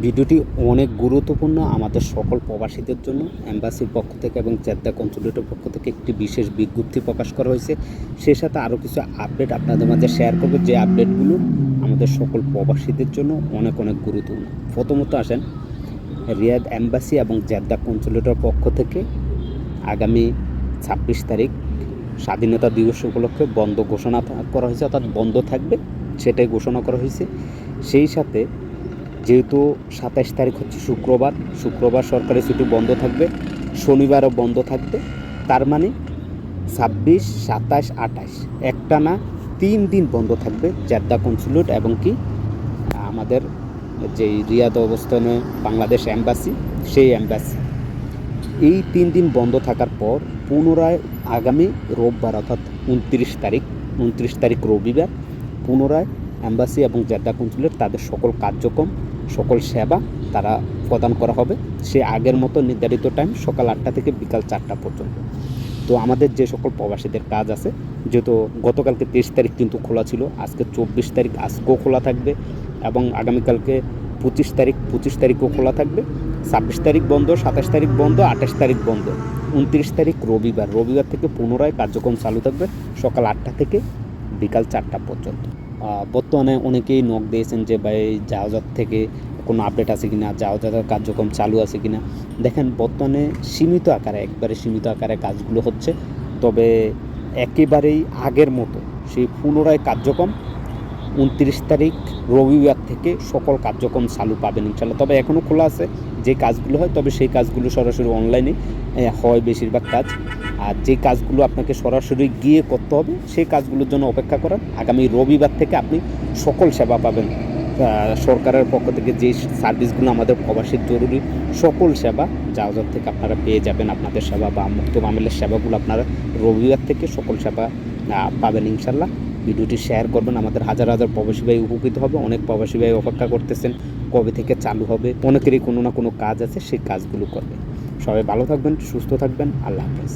ভিডিওটি অনেক গুরুত্বপূর্ণ আমাদের সকল প্রবাসীদের জন্য। এম্বাসির পক্ষ থেকে এবং জেদ্দা কনসুলেটের পক্ষ থেকে একটি বিশেষ বিজ্ঞপ্তি প্রকাশ করা হয়েছে। সেই সাথে আরও কিছু আপডেট আপনাদের মাঝে শেয়ার করব, যে আপডেটগুলো আমাদের সকল প্রবাসীদের জন্য অনেক অনেক গুরুত্বপূর্ণ। প্রথমত আসেন, রিয়াদ এম্বাসি এবং জেদ্দা কনসুলেটের পক্ষ থেকে আগামী 26 তারিখ স্বাধীনতা দিবস উপলক্ষে বন্ধ ঘোষণা করা হয়েছে, অর্থাৎ বন্ধ থাকবে সেটাই ঘোষণা করা হয়েছে। সেই সাথে যেহেতু 27 তারিখ হচ্ছে শুক্রবার সরকারি ছুটি বন্ধ থাকবে, শনিবারও বন্ধ থাকবে, তার মানে 26, 27, 28 একটানা 3 দিন বন্ধ থাকবে জেদ্দা কনসুলেট এবং কি আমাদের যেই রিয়াদ অবস্থানে বাংলাদেশ এম্বাসি, সেই এম্বাসি। এই 3 দিন বন্ধ থাকার পর পুনরায় আগামী রোববার অর্থাৎ 29 তারিখ রবিবার পুনরায় এম্বাসি এবং জেদ্দা কনসুলেট তাদের সকল কার্যক্রম, সকল সেবা তারা প্রদান করা হবে। সে আগের মতো নির্ধারিত টাইম সকাল 8টা থেকে বিকাল 4টা পর্যন্ত। তো আমাদের যে সকল প্রবাসীদের কাজ আছে, যেহেতু গতকালকে 23 তারিখ কিন্তু খোলা ছিল, আজকে 24 তারিখ, আজকেও খোলা থাকবে এবং আগামীকালকে 25 তারিখও খোলা থাকবে। 26 তারিখ বন্ধ, 27 তারিখ বন্ধ, 28 তারিখ বন্ধ, 29 তারিখ রবিবার থেকে পুনরায় কার্যক্রম চালু থাকবে সকাল 8টা থেকে বিকাল 4টা পর্যন্ত। বর্তমানে অনেকেই নক দিয়েছেন যে ভাই জাহাজের থেকে কোনো আপডেট আছে কিনা, জাহাজের কার্যক্রম চালু আছে কিনা। দেখেন, বর্তমানে একবারে সীমিত আকারে কাজগুলো হচ্ছে, তবে একেবারেই আগের মতো সেই পুনরায় কার্যক্রম 29 তারিখ রবিবার থেকে সকল কার্যক্রম চালু পাবেন ইনশাল্লাহ। তবে এখনও খোলা আছে যে কাজগুলো হয়, তবে সেই কাজগুলো সরাসরি অনলাইনে হয় বেশিরভাগ কাজ। আর যে কাজগুলো আপনাকে সরাসরি গিয়ে করতে হবে সেই কাজগুলোর জন্য অপেক্ষা করার। আগামী রবিবার থেকে আপনি সকল সেবা পাবেন সরকারের পক্ষ থেকে। যে সার্ভিসগুলো আমাদের প্রবাসীর জরুরি, সকল সেবা জাহাজ থেকে আপনারা পেয়ে যাবেন। আপনাদের সেবা বা মুক্ত মামলার সেবাগুলো আপনারা রবিবার থেকে সকল সেবা পাবেন ইনশাল্লাহ। ভিডিওটি শেয়ার করবেন, আমাদের হাজার হাজার প্রবাসী ভাই উপকৃত হবে। অনেক প্রবাসী ভাই অপেক্ষা করতেছেন কবে থেকে চালু হবে, অনেকেরই কোনো না কোনো কাজ আছে, সেই কাজগুলো করবে। সবাই ভালো থাকবেন, সুস্থ থাকবেন, আল্লাহ হাফেজ।